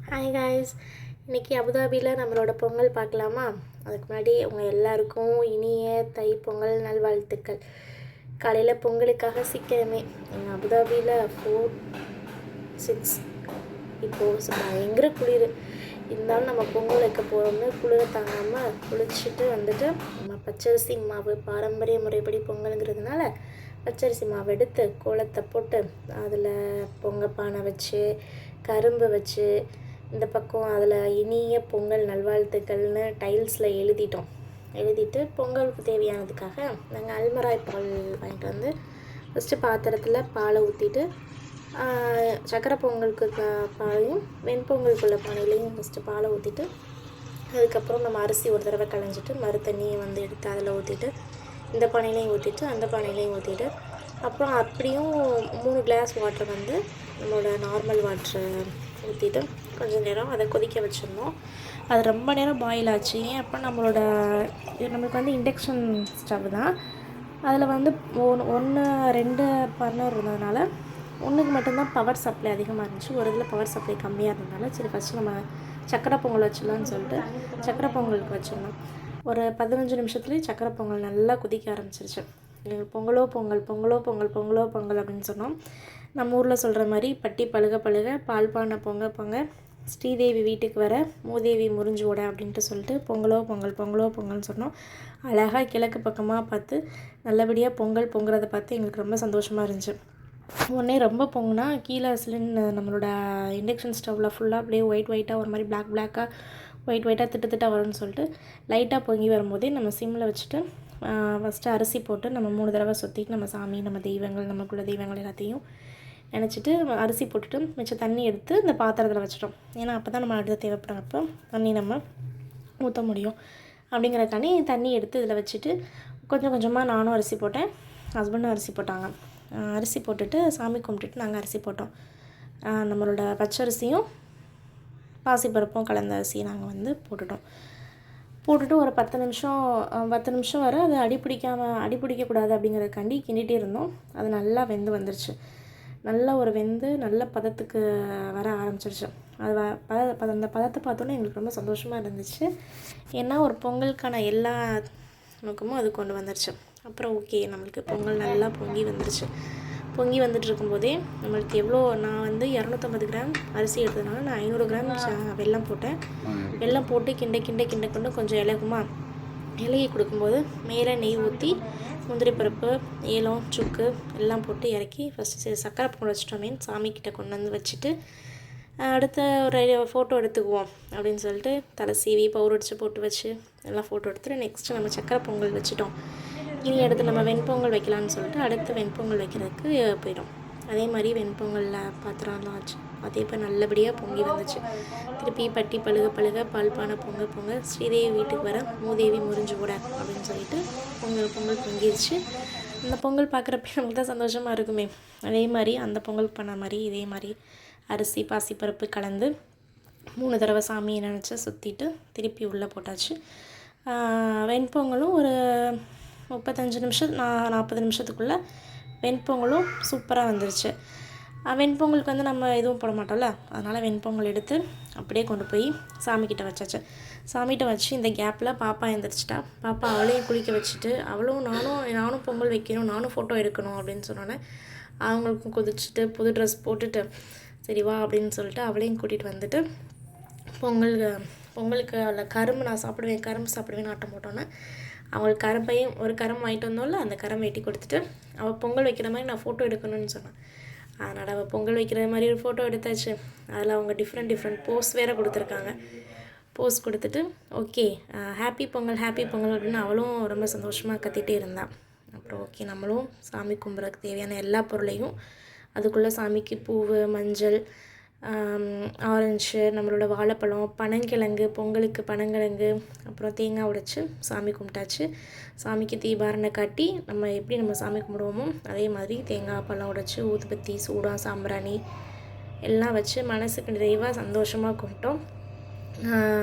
Hi guys, இன்றைக்கி அபுதாபியில் நம்மளோட பொங்கல் பார்க்கலாமா? அதுக்கு முன்னாடி உங்கள் எல்லாருக்கும் இனிய தை பொங்கல் நல்வாழ்த்துக்கள். காலையில் பொங்கலுக்காக சீக்கிரமே எங்கள் அபுதாபியில் 4-6 இப்போது பயங்கர குளிர் இருந்தாலும் நம்ம பொங்கல் வைக்க போகிறோம்னு குளிரை தாங்காமல் குளிச்சுட்டு வந்துட்டு நம்ம பச்சரிசி மாவு பாரம்பரிய முறைப்படி பொங்கலுங்கிறதுனால பச்சரிசி மாவு எடுத்து கோலத்தை போட்டு அதில் பொங்கப்பானை வச்சு கரும்பு வச்சு இந்த பக்கம் அதில் இனிய பொங்கல் நல்வாழ்த்துக்கள்னு டைல்ஸில் எழுதிட்டு பொங்கலுக்கு தேவையானதுக்காக நாங்கள் அல்மராய் பால் வாங்கிட்டு வந்து ஃபஸ்ட்டு பாத்திரத்தில் பாலை ஊற்றிட்டு சக்கரை பொங்கலுக்கு பாலையும் வெண்பொங்கலுக்குள்ள பானையிலையும் ஃபஸ்ட்டு பாலை ஊற்றிட்டு அதுக்கப்புறம் நம்ம அரிசி ஒரு தடவை களைஞ்சிட்டு மறு தண்ணியை வந்து எடுத்து அதில் ஊற்றிட்டு இந்த பானையிலையும் ஊற்றிட்டு அந்த பானையிலையும் ஊற்றிட்டு அப்புறம் அப்படியும் 3 கிளாஸ் வாட்டர் வந்து நம்மளோட நார்மல் வாட்டரை ஊற்றிட்டு கொஞ்சம் நேரம் அதை கொதிக்க வச்சிருந்தோம். அது ரொம்ப நேரம் பாயில் ஆச்சு. ஏன் அப்போ நம்மளுக்கு வந்து இண்டக்ஷன் ஸ்டவ் தான். அதில் வந்து 1-2 பர்னர் இருந்ததுனால ஒன்றுக்கு மட்டும்தான் பவர் சப்ளை அதிகமாக இருந்துச்சு, ஒரு இதில் பவர் சப்ளை கம்மியாக இருந்ததுனால சரி ஃபஸ்ட்டு நம்ம சக்கரை பொங்கல் வச்சிடலான்னு சொல்லிட்டு சக்கரை பொங்கலுக்கு வச்சிருந்தோம். ஒரு 15 நிமிஷத்துலேயே சக்கரை பொங்கல் நல்லா கொதிக்க ஆரம்பிச்சிருச்சு. பொங்கலோ பொங்கல் பொங்கலோ பொங்கல் பொங்கலோ பொங்கல் அப்படின்னு சொன்னோம். நம்ம ஊரில் சொல்கிற மாதிரி பட்டி பழுக பழுக பால் பானை பொங்க பொங்க ஸ்ரீதேவி வீட்டுக்கு வர மூதேவி முறிஞ்சு ஓட அப்படின்ட்டு சொல்லிட்டு பொங்கலோ பொங்கல் பொங்கலோ பொங்கல்னு சொன்னோம். அழகாக கிழக்கு பக்கமாக பார்த்து நல்லபடியாக பொங்கல் பொங்குறதை பார்த்து எங்களுக்கு ரொம்ப சந்தோஷமாக இருந்துச்சு. உடனே ரொம்ப பொங்குனா கீழே நம்மளோட இண்டக்ஷன் ஸ்டவ்வில் ஃபுல்லாக அப்படியே ஒயிட்டாக ஒரு மாதிரி பிளாக்காக ஒயிட்டாக திட்டாக வரும்னு சொல்லிட்டு லைட்டாக பொங்கி வரும்போதே நம்ம சிம்மில் வச்சுட்டு ஃபஸ்ட்டு அரிசி போட்டு நம்ம 3 தடவை சுற்றிட்டு நம்ம சாமி நம்ம தெய்வங்கள் நமக்குள்ள தெய்வங்கள் எல்லாத்தையும் நினச்சிட்டு அரிசி போட்டுட்டு மிச்சம் தண்ணி எடுத்து இந்த பாத்திரத்தில் வச்சிட்டோம். ஏன்னா அப்போ தான் நம்ம அடுத்த தேவைப்படுறப்போ தண்ணி நம்ம ஊற்ற முடியும் அப்படிங்கிறக்காண்டி தண்ணி எடுத்து இதில் வச்சுட்டு கொஞ்சம் கொஞ்சமாக நானும் அரிசி போட்டேன், ஹஸ்பண்டும் அரிசி போட்டாங்க. அரிசி போட்டுட்டு சாமி கும்பிட்டுட்டு நாங்கள் அரிசி போட்டோம். நம்மளோட பச்சரிசியும் பாசிப்பருப்பும் கலந்த அரிசியை நாங்கள் வந்து போட்டுட்டு ஒரு 10 நிமிஷம் வரை அது அடிப்பிடிக்கக்கூடாது அப்படிங்கிறதுக்காண்டி கிண்டிகிட்டே இருந்தோம். அது நல்லா வெந்து வந்துருச்சு. நல்லா ஒரு வெந்து நல்ல பதத்துக்கு வர ஆரம்பிச்சிருச்சு. அது அந்த பதத்தை பார்த்தோன்னே எங்களுக்கு ரொம்ப சந்தோஷமாக இருந்துச்சு. ஏன்னா ஒரு பொங்கலுக்கான எல்லா நோக்கமும் அது கொண்டு வந்துருச்சு. அப்புறம் ஓகே, நம்மளுக்கு பொங்கல் நல்லா பொங்கி வந்துருச்சு. பொங்கி வந்துட்டு இருக்கும்போதே நம்மளுக்கு நான் வந்து 250 கிராம் அரிசி எடுத்ததுனால நான் 500 கிராம் வெல்லம் போட்டேன். வெல்லம் போட்டு கிண்ட கொண்டு கொஞ்சம் இலகி கொடுக்கும்போது மேலே நெய் ஊற்றி முந்திரி பருப்பு ஏலம் சுக்கு எல்லாம் போட்டு இறக்கி ஃபஸ்ட்டு சக்கரை பொங்கல் வச்சிட்டோமேன்னு சாமிக்கிட்ட கொண்டு வந்து வச்சுட்டு அடுத்த ஒரு ஃபோட்டோ எடுத்துக்குவோம் அப்படின்னு சொல்லிட்டு தலை சீவி பவுடர் அடித்து போட்டு வச்சு எல்லாம் ஃபோட்டோ எடுத்துகிட்டு நெக்ஸ்ட்டு நம்ம சக்கரை பொங்கல் வச்சுட்டோம். இனி அடுத்து நம்ம வெண்பொங்கல் வைக்கலான்னு சொல்லிட்டு அடுத்து வெண்பொங்கல் வைக்கிறதுக்கு போயிடும். அதே மாதிரி வெண்பொங்கலில் பாத்திரம்லாம் வச்சு அதே இப்போ நல்லபடியாக பொங்கி வந்துச்சு. திருப்பி பட்டி பழுக பழுக பால் பானை பொங்க ஸ்ரீதேவி வீட்டுக்கு வர மூதேவி முறிஞ்சு ஓட அப்படின்னு சொல்லிட்டு பொங்கல் பொங்கிடுச்சு. அந்த பொங்கல் பார்க்குறப்ப நமக்கு தான் சந்தோஷமாக இருக்குமே. அதே மாதிரி அந்த பொங்கல் பண்ண மாதிரி இதே மாதிரி அரிசி பாசிப்பருப்பு கலந்து 3 தடவை சாமியை நினச்சி சுற்றிட்டு திருப்பி உள்ளே போட்டாச்சு. வெண்பொங்கலும் ஒரு 35 நிமிஷம் 40 நிமிஷத்துக்குள்ளே வெண்பொங்கலும் சூப்பராக வந்துருச்சு. வெண்பொங்கலுக்கு வந்து நம்ம எதுவும் போட மாட்டோம்ல, அதனால் வெண்பொங்கல் எடுத்து அப்படியே கொண்டு போய் சாமிக்கிட்ட வச்சாச்சு. சாமிகிட்ட வச்சு இந்த கேப்பில் பாப்பா எழுந்திரிச்சிட்டா. பாப்பா அவளையும் குளிக்க வச்சுட்டு நானும் பொங்கல் வைக்கணும், நானும் ஃபோட்டோ எடுக்கணும் அப்படின்னு சொன்னோன்னே அவங்களுக்கும் குதிச்சுட்டு புது ட்ரெஸ் போட்டுட்டு சரி வா அப்படின்னு சொல்லிட்டு அவளையும் கூட்டிகிட்டு வந்துட்டு பொங்கலுக்கு அவளை கரும்பு நான் சாப்பிடுவேன் கரும்பு சாப்பிடுவேன்னு ஆட்டம் போட்டோன்னே அவங்களுக்கு கரும்பையும் ஒரு கரும்பு வாங்கிட்டு வந்தோம்ல அந்த கரும்பு வெட்டி கொடுத்துட்டு அவள் பொங்கல் வைக்கிற மாதிரி நான் ஃபோட்டோ எடுக்கணும்னு சொன்னேன். அதனால் அவள் பொங்கல் வைக்கிற மாதிரி ஒரு ஃபோட்டோ எடுத்தாச்சு. அதில் அவங்க டிஃப்ரெண்ட் போஸ் வேறு கொடுத்துருக்காங்க. போஸ் கொடுத்துட்டு ஓகே ஹாப்பி பொங்கல் அப்படின்னு அவளும் ரொம்ப சந்தோஷமாக கத்திகிட்டே இருந்தாள். அப்புறம் ஓகே நம்மளும் சாமி கும்பிட்றதுக்கு தேவையான எல்லா பொருளையும் அதுக்குள்ளே சாமிக்கு பூவு மஞ்சள் ஆரஞ்சு நம்மளோட வாழைப்பழம் பனங்கிழங்கு பொங்கலுக்கு பனங்கிழங்கு அப்புறம் தேங்காய் உடைச்சி சாமி கும்பிட்டாச்சு. சாமிக்கு தீபாரணை காட்டி நம்ம சாமி கும்பிடுவோமோ அதே மாதிரி தேங்காய் பழம் உடைச்சி ஊதுபத்தி சூடம் சாம்பிராணி எல்லாம் வச்சு மனசுக்கு நிறைவாக சந்தோஷமாக கும்பிட்டோம்.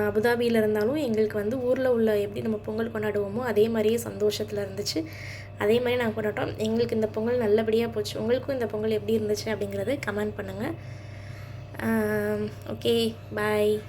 அபுதாபியில் இருந்தாலும் எங்களுக்கு வந்து ஊரில் உள்ள எப்படி நம்ம பொங்கல் கொண்டாடுவோமோ அதே மாதிரியே சந்தோஷத்தில் இருந்துச்சு. அதே மாதிரி நாங்கள் கொண்டாட்டோம். எங்களுக்கு இந்த பொங்கல் நல்லபடியாக போச்சு. உங்களுக்கும் இந்த பொங்கல் எப்படி இருந்துச்சு அப்படிங்கிறத கமெண்ட் பண்ணுங்கள். Okay bye.